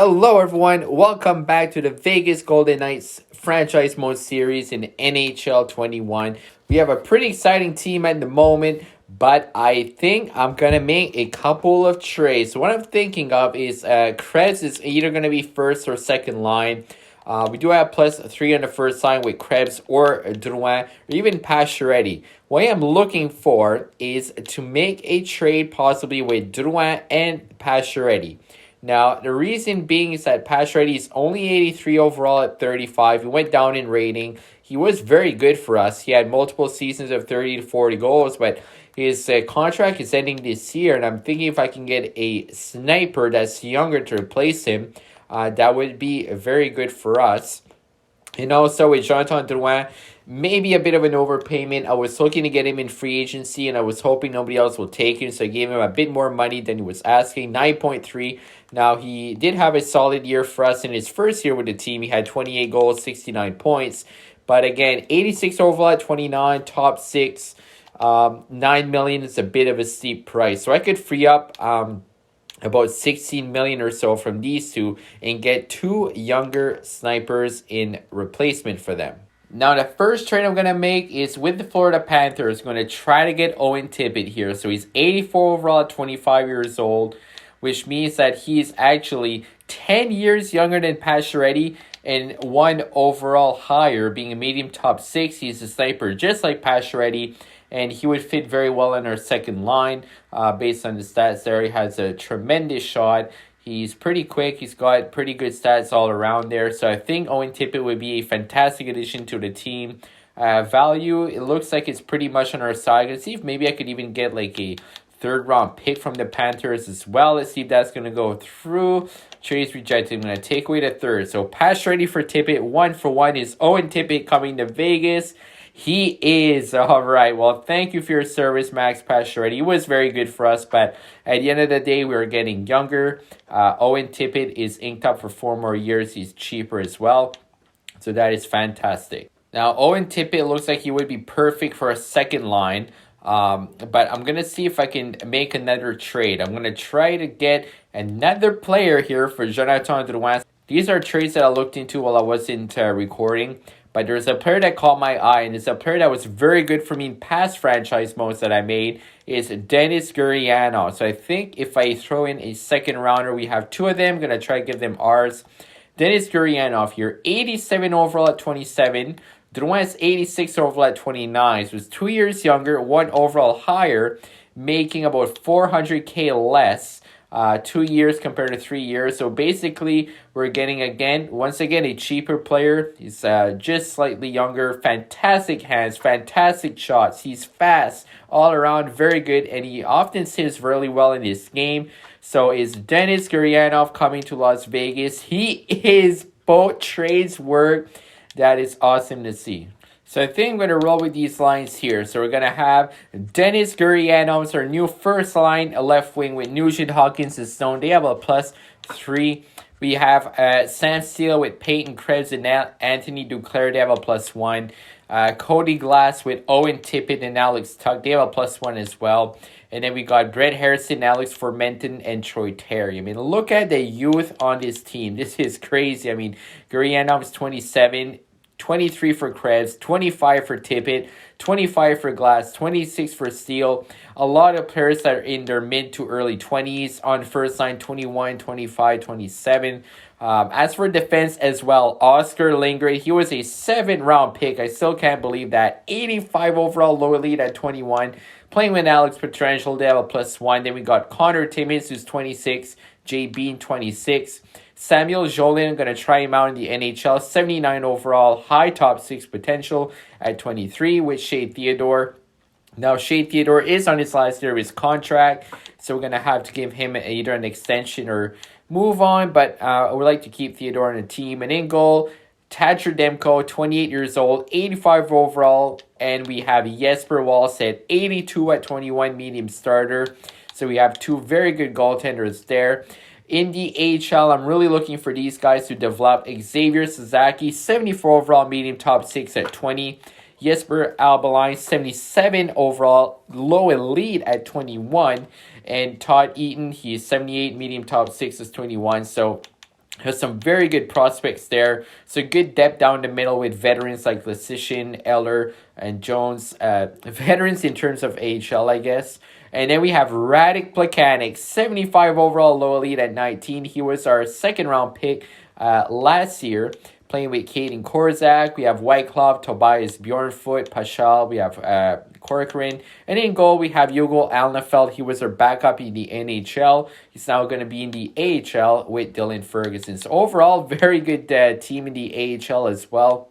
Hello, everyone. Welcome back to the Vegas Golden Knights franchise mode series in NHL 21. We have a pretty exciting team at the moment, but I think I'm going to make a couple of trades. So what I'm thinking of is Krebs is either going to be first or second line. We do have +3 on the first line with Krebs or Drouin or even Pacioretty. What I'm looking for is to make a trade possibly with Drouin and Pacioretty. Now, the reason being is that Pacioretty is only 83 overall at 35. He went down in rating. He was very good for us. He had multiple seasons of 30 to 40 goals, but his contract is ending this year, and I'm thinking if I can get a sniper that's younger to replace him, that would be very good for us. And also with Jonathan Drouin, maybe a bit of an overpayment. I was looking to get him in free agency, and I was hoping nobody else will take him, so I gave him a bit more money than he was asking, 9.3. Now, he did have a solid year for us in his first year with the team. He had 28 goals, 69 points. But again, 86 overall at 29, top 6, $9 million is a bit of a steep price. So I could free up about 16 million or so from these two and get two younger snipers in replacement for them. Now, the first trade I'm going to make is with the Florida Panthers. I'm going to try to get Owen Tippett here. So he's 84 overall at 25 years old, which means that he's actually 10 years younger than Pacioretty and 1 overall higher, being a medium top 6. He's a sniper just like Pacioretty, and he would fit very well in our second line. Based on the stats there, he has a tremendous shot. He's pretty quick. He's got pretty good stats all around there. So I think Owen Tippett would be a fantastic addition to the team. Value, it looks like it's pretty much on our side. Let's see if maybe I could even get like a third-round pick from the Panthers as well. Let's see if that's going to go through. Trade's rejected. I'm going to take away the third. So Pacioretty for Tippett. 1-for-1 is Owen Tippett coming to Vegas. He is. All right. Well, thank you for your service, Max Pacioretty. He was very good for us, but at the end of the day, we were getting younger. Owen Tippett is inked up for 4 more years. He's cheaper as well. So that is fantastic. Now, Owen Tippett looks like he would be perfect for a second line. But I'm going to see if I can make another trade. I'm going to try to get another player here for Jonathan Drouin. These are trades that I looked into while I wasn't recording. But there's a player that caught my eye, and it's a player that was very good for me in past franchise modes that I made, is Denis Gurianov. So I think if I throw in a second rounder, we have 2 of them. I'm going to try to give them ours. Denis Gurianov here, 87 overall at 27. Drouin is 86 overall at 29. So it's 2 years younger, 1 overall higher, making about $400K less. 2 years compared to 3 years. So basically, we're getting, once again, a cheaper player. He's just slightly younger. Fantastic hands, fantastic shots. He's fast, all around, very good, and he often saves really well in this game. So is Denis Gurianov coming to Las Vegas? He is. Both trades work. That is awesome to see. So I think I'm going to roll with these lines here. So we're going to have Denis Gurianov, our new first line, a left wing with Nugent Hopkins and Stone. They have a +3. We have Sam Steele with Peyton Krebs and Anthony Duclair. They have a +1. Cody Glass with Owen Tippett and Alex Tuck. They have a +1 as well. And then we got Brett Harrison, Alex Formenton, and Troy Terry. I mean, look at the youth on this team. This is crazy. I mean, Gurianov is 27. 23 for Krebs, 25 for Tippett, 25 for Glass, 26 for Steele. A lot of players that are in their mid to early 20s on first line, 21, 25, 27. As for defense as well, Oscar Lindgren, he was a 7th-round pick. I still can't believe that. 85 overall, lower lead at 21. Playing with Alex Pietrangelo, they have a +1. Then we got Connor Timmins, who's 26. Jay Bean, 26. Samuel Jolin, I'm going to try him out in the NHL. 79 overall, high top 6 potential at 23 with Shea Theodore. Now, Shea Theodore is on his last year of his contract, so we're going to have to give him either an extension or move on, but I would like to keep Theodore on the team. And in goal, Thatcher Demko, 28 years old, 85 overall, and we have Jesper Walls at 82 at 21, medium starter. So we have 2 very good goaltenders there. In the AHL, I'm really looking for these guys to develop. Xavier Sasaki, 74 overall, medium top 6 at 20. Jesper Albaline, 77 overall, low elite at 21. And Todd Eaton, he's 78, medium top 6 is 21. So Has some very good prospects there. So good depth down the middle with veterans like Lesician, Eller, and Jones. Veterans in terms of AHL, I guess. And then we have Radek Plekanec, 75 overall low elite at 19. He was our second round pick last year, playing with Caden Korzak. We have Whitecloth, Tobias Bjornfoot, Paschal. We have Corcoran. And in goal, we have Yugol Alnefeld. He was our backup in the NHL. He's now going to be in the AHL with Dylan Ferguson. So overall, very good team in the AHL as well.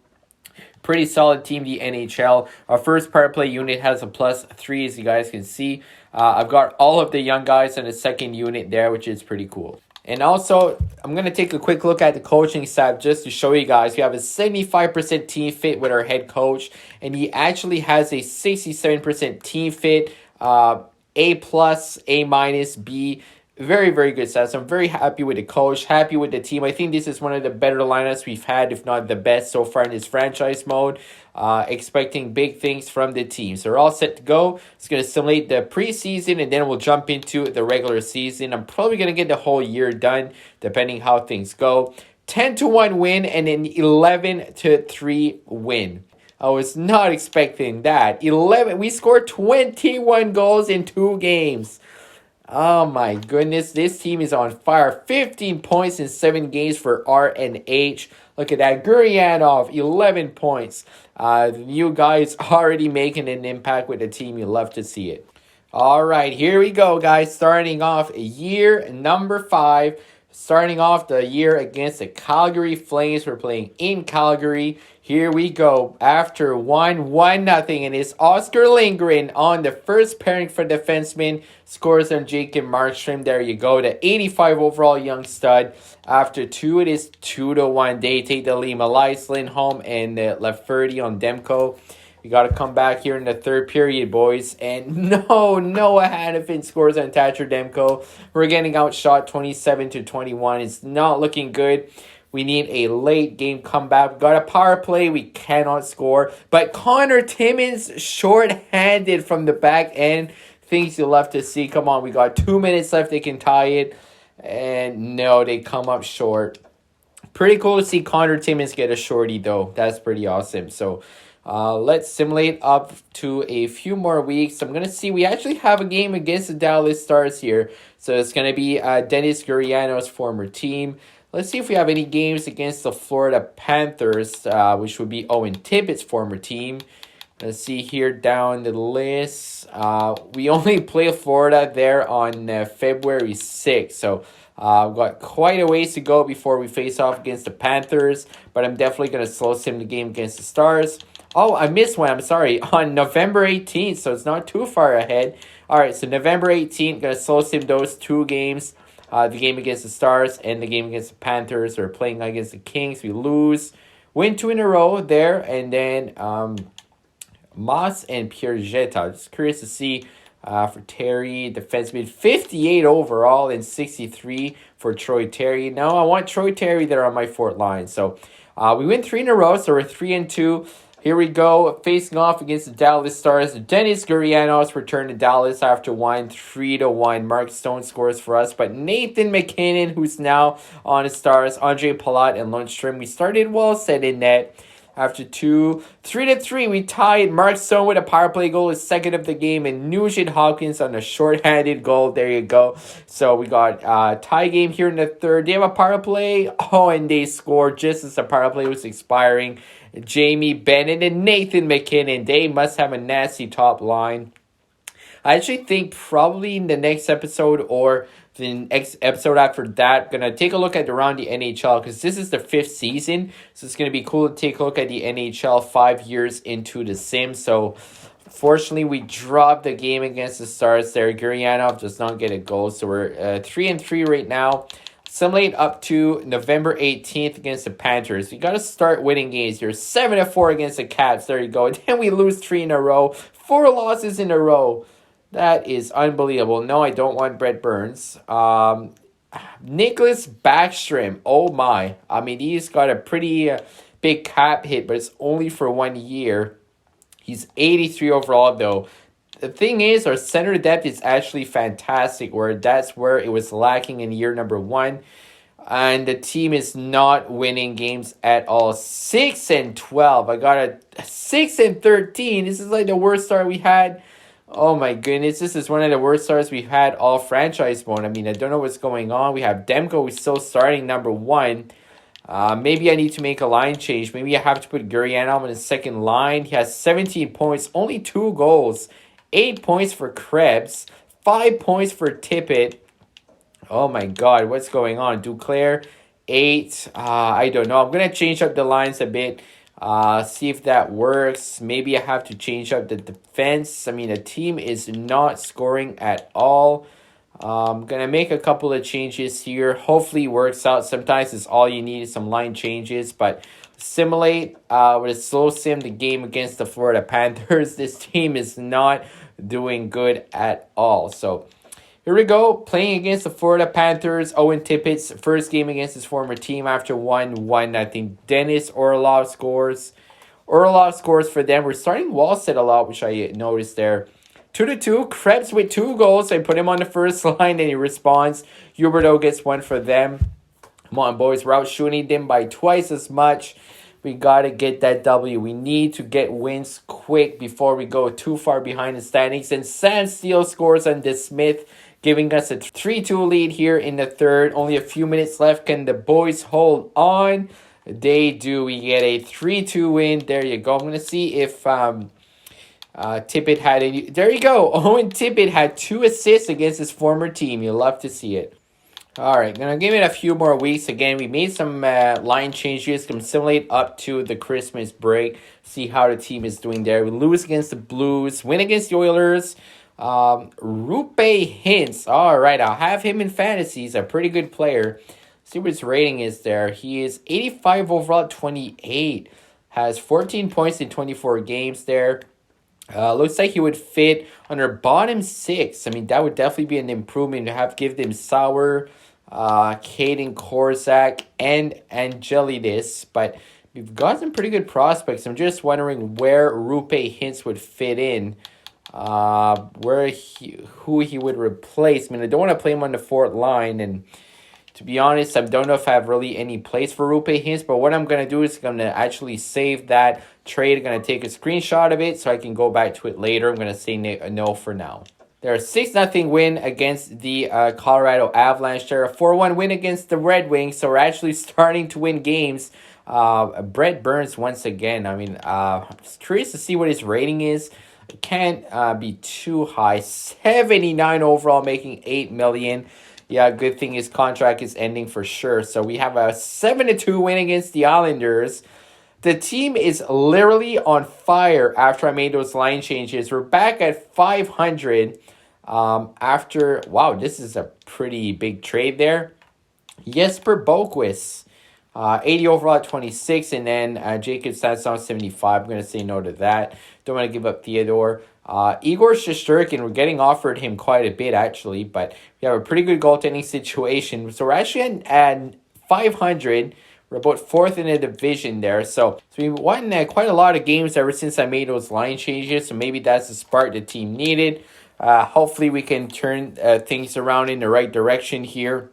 Pretty solid team, the NHL. Our first power play unit has a +3, as you guys can see. I've got all of the young guys in the second unit there, which is pretty cool. And also, I'm going to take a quick look at the coaching staff just to show you guys. We have a 75% team fit with our head coach, and he actually has a 67% team fit, A+, A-, B. Very, very good stats. I'm very happy with the coach, happy with the team. I think this is one of the better lineups we've had, if not the best so far in this franchise mode. Expecting big things from the team. So we're all set to go. It's going to simulate the preseason, and then we'll jump into the regular season. I'm probably going to get the whole year done, depending how things go. 10-1 win and an 11-3 win. I was not expecting that. We scored 21 goals in 2 games. Oh my goodness, this team is on fire. 15 points in 7 games for R&H. Look at that. Guryanov, 11 points. You guys already making an impact with the team. You love to see it. All right, here we go, guys. Starting off year number 5. Starting off the year against the Calgary Flames. We're playing in Calgary. Here we go. After 1-0, and it's Oscar Lindgren on the first pairing for defenseman. Scores on Jacob Markstrom. There you go. The 85 overall young stud. After 2, it is 2-1. They take the lead. Elias Lindholm and Lafferty on Demko. We got to come back here in the third period, boys. And Noah Hannafin scores on Thatcher Demko. We're getting outshot 27-21. It's not looking good. We need a late game comeback. We got a power play. We cannot score. But Connor Timmins short-handed from the back end. Things you'll love to see. Come on, we got 2 minutes left. They can tie it. And no, they come up short. Pretty cool to see Connor Timmins get a shorty, though. That's pretty awesome. So let's simulate up to a few more weeks. I'm going to see. We actually have a game against the Dallas Stars here. So it's going to be Dennis Guriano's former team. Let's see if we have any games against the Florida Panthers, which would be Owen Tippett's former team. Let's see here down the list. We only play Florida there on February 6th. So we've got quite a ways to go before we face off against the Panthers. But I'm definitely going to slow sim the game against the Stars. Oh, I missed one. I'm sorry. On November 18th, so it's not too far ahead. All right, so November 18th, going to slow sim those 2 games. The game against the Stars and the game against the Panthers. We're playing against the Kings. We lose. Win 2 in a row there. And then Moss and Pierre Jetta. Just curious to see for Terry, defenseman, 58 overall and 63 for Troy Terry. Now I want Troy Terry there on my 4th line. So we win 3 in a row. So we're 3-2. Here we go, facing off against the Dallas Stars. Dennis Gurianov's return to Dallas after 3-1. Mark Stone scores for us, but Nathan McKinnon, who's now on the Stars, Andre Palat and Lundstrom. We started well, set in net. After 3-3, we tied. Mark Stone with a power play goal, his second of the game, and Nugent Hopkins on a short-handed goal. There you go. So we got a tie game here in the third. They have a power play. Oh, and they scored just as the power play was expiring. Jamie Bennett and Nathan McKinnon. They must have a nasty top line. I actually think probably in the next episode or the next episode after that, going to take a look at around the NHL because this is the 5th season. So it's going to be cool to take a look at the NHL 5 years into the sim. So fortunately, we dropped the game against the Stars there. Gurianov does not get a goal. So we're 3-3 right now. Simulate up to November 18th against the Panthers. We got to start winning games here. 7-4 against the Caps. There you go. And then we lose 3 in a row. 4 losses in a row. That is unbelievable. No, I don't want Brett Burns. Nicholas Backstrom. Oh my. I mean, he's got a pretty big cap hit, but it's only for 1 year. He's 83 overall, though. The thing is, our center depth is actually fantastic, where that's where it was lacking in year number 1. And the team is not winning games at all. 6-12. I got a 6-13. This is like the worst start we had. Oh my goodness, this is one of the worst starts we've had all franchise mode. I mean, I don't know what's going on. We have Demko who's still starting number one. Maybe I need to make a line change. Maybe I have to put Gurianov on the second line. He has 17 points, only 2 goals, 8 points for Krebs, 5 points for Tippett. Oh my God, what's going on? Duclair, 8. I don't know. I'm going to change up the lines a bit. See if that works. Maybe I have to change up the defense. I mean, the team is not scoring at all. I'm going to make a couple of changes here. Hopefully it works out. Sometimes it's all you need is some line changes. But simulate with a slow sim the game against the Florida Panthers. This team is not doing good at all. So here we go, playing against the Florida Panthers. Owen Tippett's first game against his former team after 1-1. I think Dennis Orlov scores. Orlov scores for them. We're starting Wallstead a lot, which I noticed there. 2-2. Krebs with 2 goals. I put him on the first line and he responds. Huberdeau gets 1 for them. Come on, boys. We're out shooting them by twice as much. We got to get that W. We need to get wins quick before we go too far behind the standings. And Sam Steele scores on DeSmith, giving us a 3-2 lead here in the third. Only a few minutes left. Can the boys hold on? They do. We get a 3-2 win. There you go. I'm going to see if Tippett had any. There you go. Owen Tippett had 2 assists against his former team. You'll love to see it. All right, gonna give it a few more weeks. Again, we made some line changes. Can simulate up to the Christmas break. See how the team is doing there. We lose against the Blues. Win against the Oilers. Rupe Hintz. All right, I'll have him in fantasy. He's a pretty good player. See what his rating is there. He is 85 overall at 28. Has 14 points in 24 games there. Looks like he would fit on our bottom 6. I mean, that would definitely be an improvement to give them Sauer, Caden Korczak, and Angelidis. But we've got some pretty good prospects. I'm just wondering where Rupe Hintz would fit in. Who he would replace. I mean, I don't want to play him on the 4th line, and to be honest, I don't know if I have really any place for Rupe Hintz, but what I'm going to do is I'm going to actually save that trade. I'm going to take a screenshot of it so I can go back to it later. I'm going to say no for now. They're a 6-0 win against the Colorado Avalanche. They're a 4-1 win against the Red Wings, so we're actually starting to win games. Brett Burns once again. I mean, I'm curious to see what his rating is. It can't be too high. 79 overall, making $8 million. Yeah, good thing his contract is ending for sure. So we have a 7-2 win against the Islanders. The team is literally on fire after I made those line changes. We're back at 500 after... Wow, this is a pretty big trade there. Jesper Boquist, 80 overall at 26. And then Jacob Sanson, 75. I'm going to say no to that. Don't want to give up Theodore. Igor Shesterkin, we're getting offered him quite a bit, actually. But we have a pretty good goaltending situation. So we're actually at 500. We're about 4th in the division there. So we've won quite a lot of games ever since I made those line changes. So maybe that's the spark the team needed. Hopefully we can turn things around in the right direction here.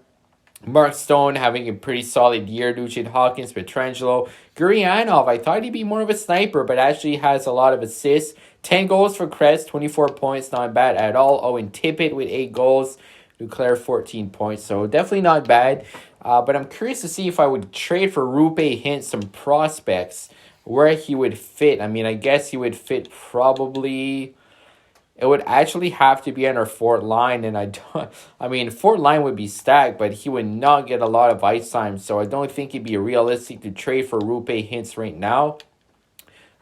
Mark Stone having a pretty solid year. Nugent Hopkins, Pietrangelo. Gurianov, I thought he'd be more of a sniper, but actually has a lot of assists. 10 goals for Kress, 24 points. Not bad at all. Owen Tippett with 8 goals. Duclair, 14 points. So definitely not bad. But I'm curious to see if I would trade for Rupe Hintz some prospects, where he would fit. I mean, I guess he would fit probably... It would actually have to be on our 4th line, and 4th line would be stacked, but he would not get a lot of ice time, so I don't think it'd be realistic to trade for Rupe Hintz right now.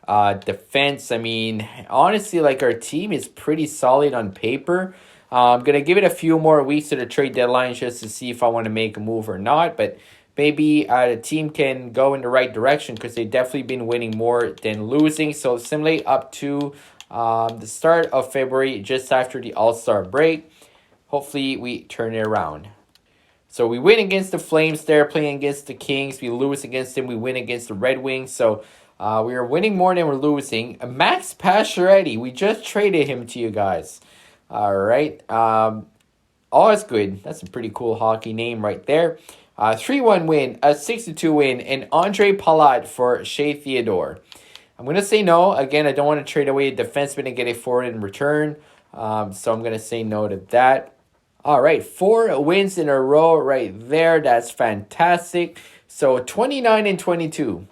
Defense, I mean, honestly, like, our team is pretty solid on paper. I'm going to give it a few more weeks to the trade deadline just to see if I want to make a move or not, but maybe the team can go in the right direction because they've definitely been winning more than losing. So simulate up to the start of February, just after the All-Star break. Hopefully we turn it around. So we win against the Flames there, playing against the Kings. We lose against them. We win against the Red Wings. So we are winning more than we're losing. Max Pacioretty, we just traded him to you guys. All right. All is good. That's a pretty cool hockey name right there. 3-1 win, a 6-2 win, and Andre Palat for Shea Theodore. I'm going to say no. Again, I don't want to trade away a defenseman and get a forward in return. So I'm going to say no to that. All right, 4 wins in a row right there. That's fantastic. So 29-22.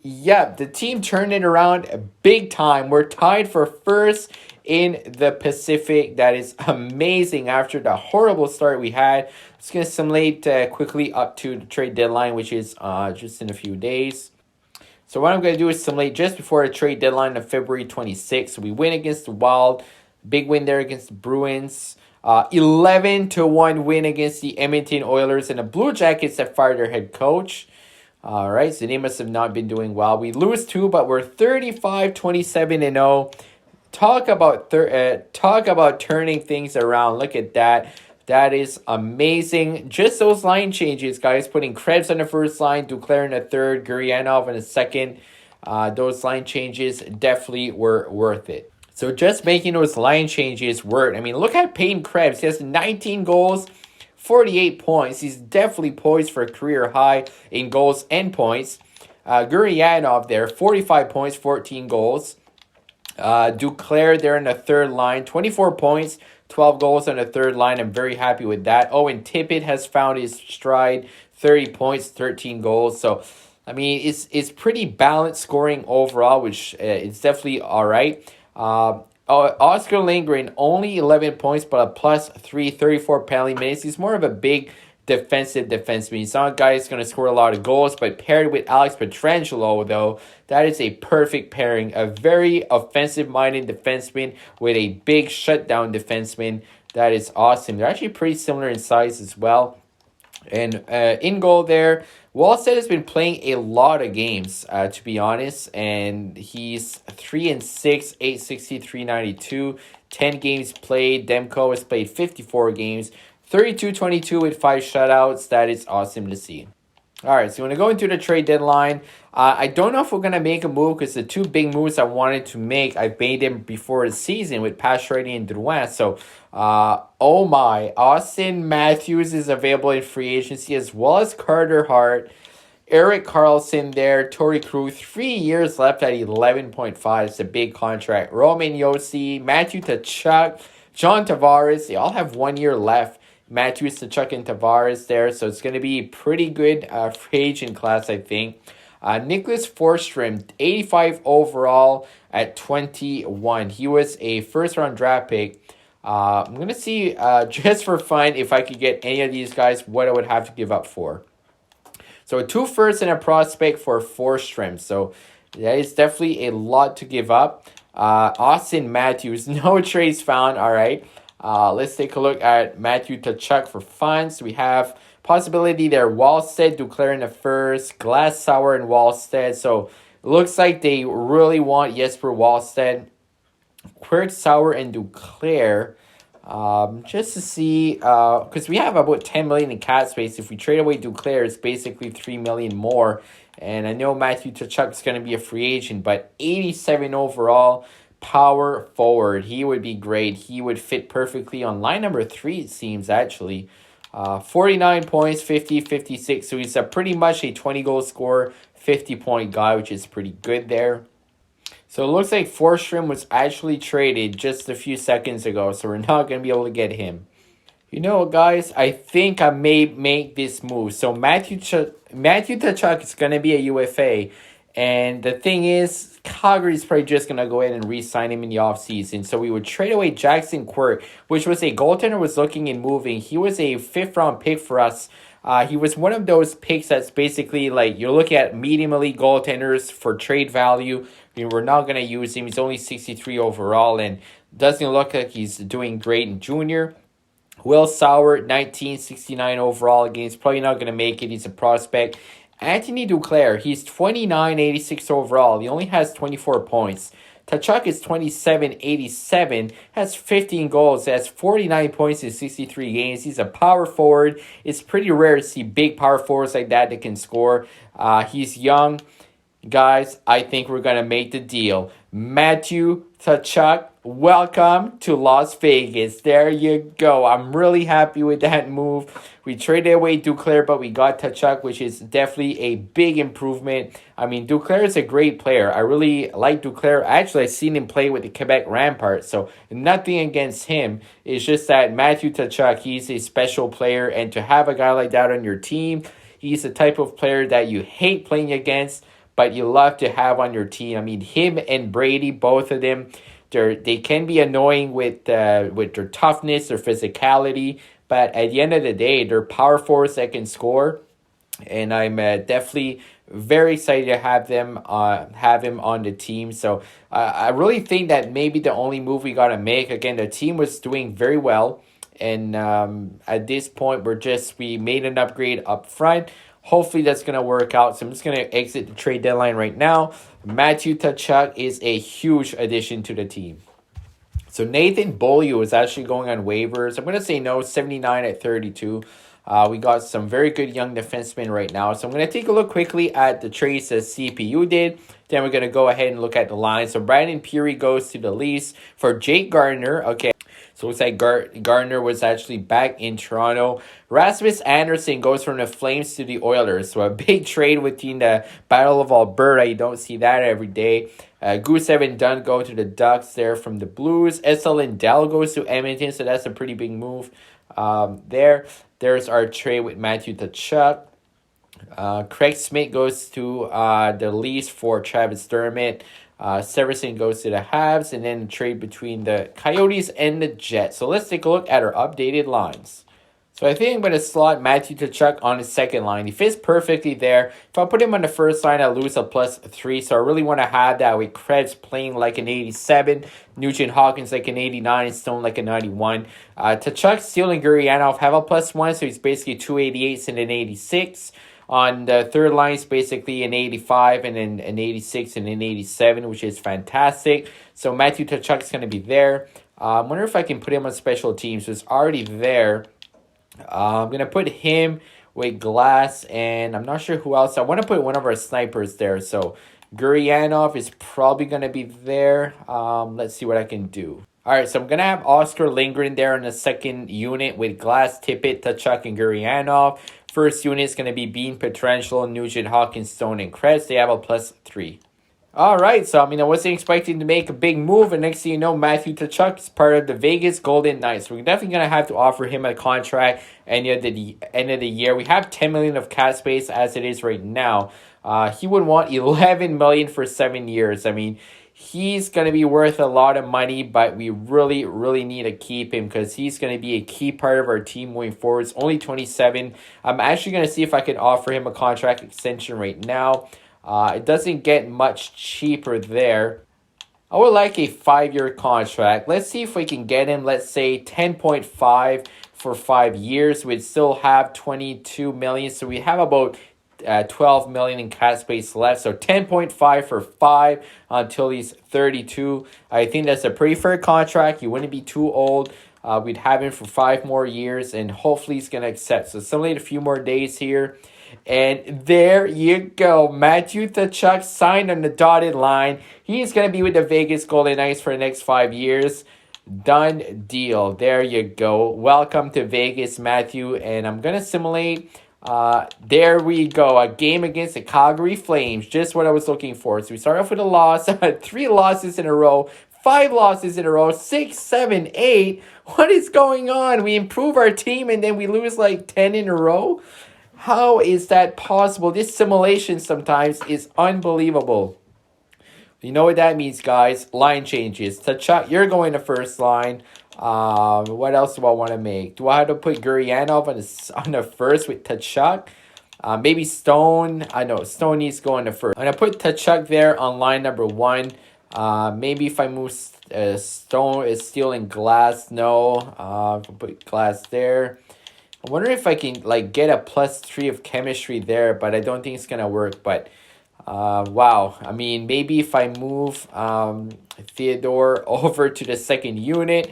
Yep, the team turned it around big time. We're tied for first in the Pacific. That is amazing after the horrible start we had. It's going to simulate quickly up to the trade deadline, which is just in a few days. So what I'm going to do is simulate just before the trade deadline of February 26th. So we win against the Wild. Big win there against the Bruins. 11-1 win against the Edmonton Oilers and the Blue Jackets that fired their head coach. All right, so they must have not been doing well. We lose 2, but we're 35-27-0. Talk about turning things around. Look at that. That is amazing. Just those line changes, guys. Putting Krebs on the first line, Duclair in the third, Gurianov in the second. Those line changes definitely were worth it. So just making those line changes work. I mean, look at Peyton Krebs. He has 19 goals, 48 points. He's definitely poised for a career high in goals and points. Gurianov there, 45 points, 14 goals. Duclair there in the third line, 24 points, 12 goals on the third line. I'm very happy with that. Owen Tippett has found his stride, 30 points, 13 goals. So, I mean, it's pretty balanced scoring overall, which is definitely all right. Oscar Lindgren, only 11 points, but a +3, 34 penalty minutes. He's more of a big defensive defenseman. He's not a guy that's going to score a lot of goals, but paired with Alex Pietrangelo, though, that is a perfect pairing. A very offensive-minded defenseman with a big shutdown defenseman. That is awesome. They're actually pretty similar in size as well. And in goal there, Wallstead has been playing a lot of games, to be honest, and he's 3-6, 860, 392, 10 games played. Demko has played 54 games, 32-22 with 5 shutouts. That is awesome to see. All right, so when I go into the trade deadline, I don't know if we're going to make a move because the 2 big moves I wanted to make, I made them before the season with Pacioretty and Drouin. So, oh my, Austin Matthews is available in free agency as well as Carter Hart, Erik Karlsson there, Torrey Krug, 3 years left at 11.5. It's a big contract. Roman Josi, Matthew Tkachuk, John Tavares, they all have 1 year left. Matthews, Tkachuk, and Tavares there. So it's going to be a pretty good free agent class, I think. Nicholas Forsström, 85 overall at 21. He was a first-round draft pick. I'm going to see, just for fun, if I could get any of these guys, what I would have to give up for. So 2 firsts and a prospect for Forsström. So that is definitely a lot to give up. Austin Matthews, no trades found. All right. Let's take a look at Matthew Tkachuk for funds. We have possibility there. Wallstead, Duclair in the first. Glass-Sauer and Wallstead. So it looks like they really want Jesper Wallstead. Sauer and Duclair. Just to see, because we have about 10 million in cap space. If we trade away Duclair, it's basically 3 million more. And I know Matthew Tkachuk is going to be a free agent, but 87 overall. Power forward. He would be great. He would fit perfectly on line number 3, it seems, actually. 49 points, 50, 56. So he's pretty much a 20-goal scorer, 50-point guy, which is pretty good there. So it looks like Forsström was actually traded just a few seconds ago, so we're not going to be able to get him. You know, guys, I think I may make this move. So Matthew Tkachuk is going to be a UFA. And the thing is, Calgary's probably just going to go ahead and re-sign him in the offseason. So we would trade away Jackson Quirk, which was a goaltender was looking and moving. He was a 5th-round pick for us. He was one of those picks that's basically like you're looking at medium elite goaltenders for trade value. I mean, we're not going to use him. He's only 63 overall and doesn't look like he's doing great in junior. Will Sauer, 1969 overall. Again, he's probably not going to make it. He's a prospect. Anthony Duclair, he's 29, 86 overall. He only has 24 points. Tkachuk is 27, 87, has 15 goals, has 49 points in 63 games. He's a power forward. It's pretty rare to see big power forwards like that can score. He's young. Guys, I think we're going to make the deal. Matthew Tkachuk, welcome to Las Vegas. There you go. I'm really happy with that move. We traded away Duclair, but we got Tkachuk, which is definitely a big improvement. I mean, Duclair is a great player. I really like Duclair. Actually, I've seen him play with the Quebec Ramparts, so nothing against him. It's just that Matthew Tkachuk, he's a special player, and to have a guy like that on your team, he's the type of player that you hate playing against, but you love to have on your team. I mean, him and Brady, both of them, they can be annoying with their toughness, their physicality, but at the end of the day, they're power forwards that can score, and I'm definitely very excited to have him on the team. So I really think that maybe the only move we gotta make, again, the team was doing very well, and at this point we made an upgrade up front. Hopefully that's going to work out. So I'm just going to exit the trade deadline right now. Matthew Tkachuk is a huge addition to the team. So Nathan Beaulieu is actually going on waivers. I'm going to say no, 79 at 32. We got some very good young defensemen right now. So I'm going to take a look quickly at the trades that CPU did. Then we're going to go ahead and look at the line. So Brandon Peary goes to the Leafs for Jake Gardiner. Okay. So it looks like Gardner was actually back in Toronto. Rasmus Anderson goes from the Flames to the Oilers. So a big trade between the Battle of Alberta. You don't see that every day. Gusev and Dunn go to the Ducks there from the Blues. Esa Lindell goes to Edmonton. So that's a pretty big move There's our trade with Matthew Tkachuk. Craig Smith goes to the Leafs for Travis Dermott. Severson goes to the Habs, and then the trade between the Coyotes and the Jets. So let's take a look at our updated lines. So I think I'm going to slot Matthew Tkachuk on his second line. He fits perfectly there. If I put him on the first line, I lose a +3. So I really want to have that with Krebs playing like an 87, Nugent Hopkins like an 89, and Stone like a 91. Tkachuk, Steele, and Gurianov have a +1, so he's basically 288s and an 86. On the third line, it's basically an 85 and an 86 and an 87, which is fantastic. So Matthew Tkachuk is going to be there. I wonder if I can put him on special teams. So it's already there. I'm going to put him with Glass, and I'm not sure who else. I want to put one of our snipers there. So Gurianov is probably going to be there. Let's see what I can do. All right, so I'm going to have Oscar Lindgren there in the second unit with Glass, Tippett, Tkachuk, and Gurianov. First unit is going to be Bean, Petrangelo, Nugent, Hawkins, Stone, and Krebs. They have a +3. All right, so I wasn't expecting to make a big move, and next thing you know, Matthew Tkachuk is part of the Vegas Golden Knights. We're definitely going to have to offer him a contract at the end of the year. We have $10 million of cap space as it is right now. He would want $11 million for 7 years. He's going to be worth a lot of money, but we really, really need to keep him because he's going to be a key part of our team going forward. It's only 27. I'm actually going to see if I can offer him a contract extension right now. It doesn't get much cheaper there. I would like a 5-year contract. Let's see if we can get him, let's say, 10.5 for 5 years. We'd still have 22 million, so we have about 12 million in cap space left. So 10.5 for 5 until he's 32. I think that's a pretty fair contract. He wouldn't be too old. We'd have him for 5 more years, and hopefully he's going to accept. So simply a few more days here. And there you go. Matthew Tkachuk signed on the dotted line. He's going to be with the Vegas Golden Knights for the next 5 years. Done deal. There you go. Welcome to Vegas, Matthew. And I'm going to simulate. There we go. A game against the Calgary Flames. Just what I was looking for. So we start off with a loss. 3 losses in a row. 5 losses in a row. 6, 7, 8. What is going on? We improve our team and then we lose like 10 in a row? How is that possible? This simulation sometimes is unbelievable. You know what that means, guys? Line changes. Tkachuk, you're going to first line. What else do I want to make? Do I have to put Gurianov on the first with Tkachuk? Maybe Stone. I know Stone needs to go in the first. I'm going to put Tkachuk there on line number 1. Maybe if I move Stone is still in Glass. No. If I put Glass there. I wonder if I can get a +3 of chemistry there, but I don't think it's going to work. But wow. Maybe if I move Theodore over to the second unit,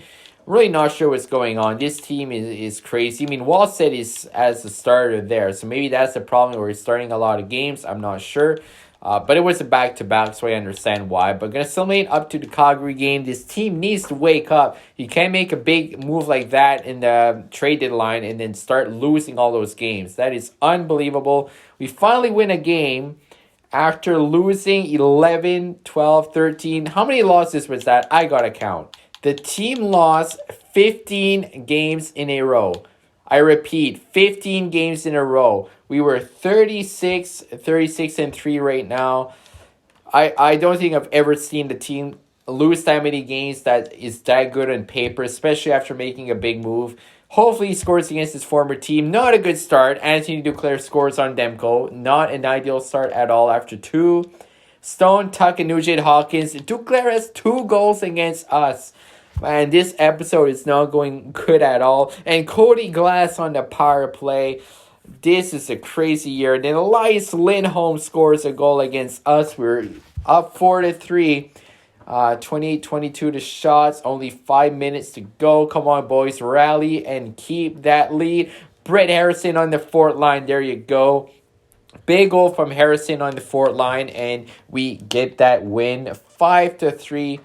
really not sure what's going on. This team is crazy. I mean, Wallstead is as the starter there, so maybe that's the problem where he's starting a lot of games. I'm not sure. But it was a back-to-back, so I understand why. But going to summate up to the Calgary game. This team needs to wake up. You can't make a big move like that in the trade deadline and then start losing all those games. That is unbelievable. We finally win a game after losing 11, 12, 13. How many losses was that? I got to count. The team lost 15 games in a row. I repeat, 15 games in a row. We were 36 and 3 right now. I don't think I've ever seen the team lose that many games that is that good on paper, especially after making a big move. Hopefully he scores against his former team. Not a good start. Anthony Duclair scores on Demko. Not an ideal start at all after 2. Stone, Tuck, and Nugent Hopkins. Duclair has 2 goals against us. Man, this episode is not going good at all. And Cody Glass on the power play. This is a crazy year. Then Elias Lindholm scores a goal against us. We're up 4-3. 28-22 to shots. Only 5 minutes to go. Come on, boys. Rally and keep that lead. Brett Harrison on the fourth line. There you go. Big goal from Harrison on the fourth line. And we get that win. 5-3.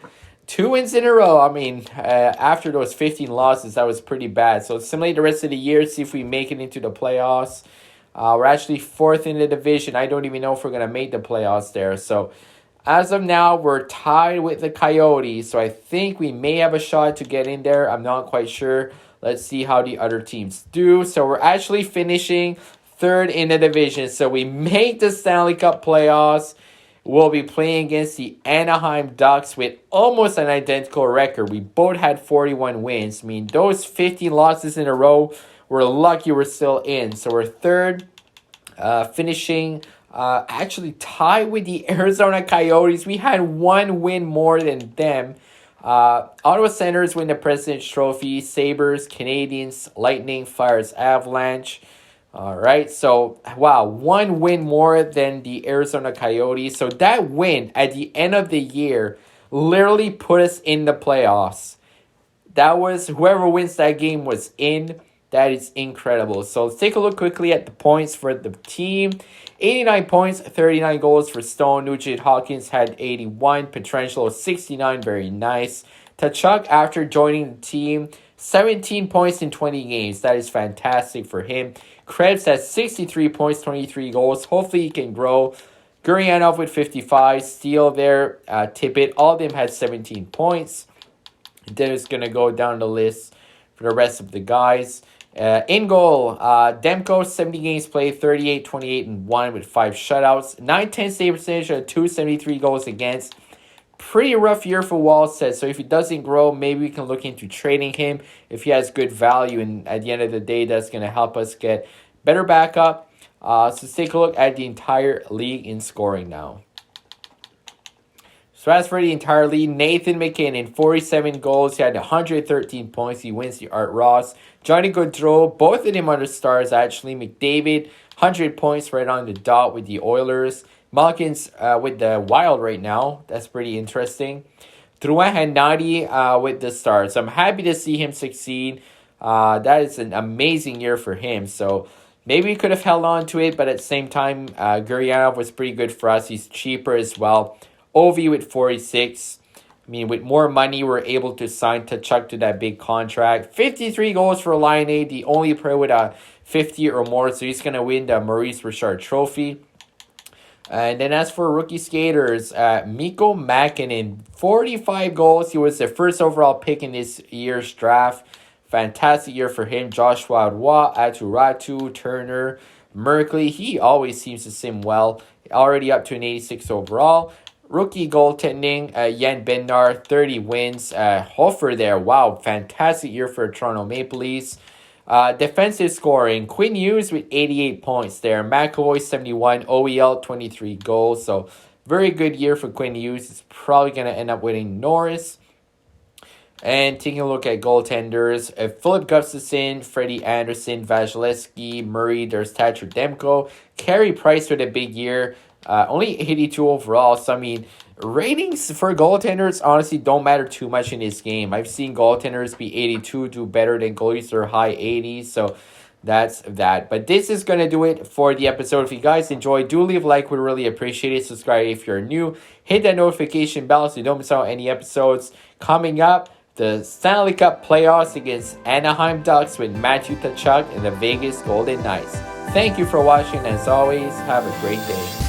2 wins in a row. I mean, after those 15 losses, that was pretty bad. So simulate the rest of the year, see if we make it into the playoffs. We're actually 4th in the division. I don't even know if we're going to make the playoffs there. So as of now, we're tied with the Coyotes. So I think we may have a shot to get in there. I'm not quite sure. Let's see how the other teams do. So we're actually finishing 3rd in the division. So we make the Stanley Cup playoffs. We'll be playing against the Anaheim Ducks with almost an identical record. We both had 41 wins. I mean, those 15 losses in a row, we're lucky we're still in. So we're 3rd, finishing actually tied with the Arizona Coyotes. We had 1 win more than them. Ottawa Senators win the President's Trophy. Sabres, Canadiens, Lightning, Flyers, Avalanche. All right, so, wow, 1 win more than the Arizona Coyotes. So that win at the end of the year literally put us in the playoffs. That was, whoever wins that game was in. That is incredible. So let's take a look quickly at the points for the team. 89 points, 39 goals for Stone. Nugent Hopkins had 81. Petrangelo 69, very nice. Tkachuk, after joining the team, 17 points in 20 games. That is fantastic for him. Krebs has 63 points, 23 goals. Hopefully he can grow. Gurianov with 55. Steele there. Tippett. All of them had 17 points. Then it's going to go down the list for the rest of the guys. In goal, Demko, 70 games played, 38, 28, and 1 with 5 shutouts. 9-10 save percentage, 273 goals against. Pretty rough year for Wallstead, so if he doesn't grow, maybe we can look into trading him if he has good value, and at the end of the day, that's going to help us get better backup. So let's take a look at the entire league in scoring now. So as for the entire league, Nathan McKinnon, 47 goals. He had 113 points. He wins the Art Ross. Johnny Gaudreau, both of them are the stars, actually. McDavid, 100 points right on the dot with the Oilers. Malkin's with the Wild right now. That's pretty interesting. Drouin had 90 with the Stars. I'm happy to see him succeed. That is an amazing year for him. So maybe we could have held on to it, but at the same time, Guryanov was pretty good for us. He's cheaper as well. Ovi with 46. I mean, with more money, we're able to sign Tkachuk to that big contract. 53 goals for Line A, the only player with a 50 or more. So he's going to win the Maurice Richard Trophy. And then as for rookie skaters, Mikko Mäkinen, 45 goals. He was the first overall pick in this year's draft. Fantastic year for him. Joshua Roy, Aturatu, Turner, Merkley. He always seems to sim well. Already up to an 86 overall. Rookie goaltending, Jan Bednar, 30 wins. Hofer there, wow, fantastic year for Toronto Maple Leafs. Defensive scoring, Quinn Hughes with 88 points there. McAvoy 71, OEL 23 goals. So very good year for Quinn Hughes. It's probably going to end up winning Norris. And taking a look at goaltenders, Philip Gustafson, Freddie Anderson, Vasilevsky, Murray, there's Thatcher Demko. Carey Price with a big year. only 82 overall. So, I mean, ratings for goaltenders honestly don't matter too much in this game. I've seen goaltenders be 82 do better than goalies that are high 80s. So, that's that. But this is going to do it for the episode. If you guys enjoyed, do leave a like. We really appreciate it. Subscribe if you're new. Hit that notification bell so you don't miss out any episodes. Coming up, the Stanley Cup Playoffs against Anaheim Ducks with Matthew Tkachuk and the Vegas Golden Knights. Thank you for watching. As always, have a great day.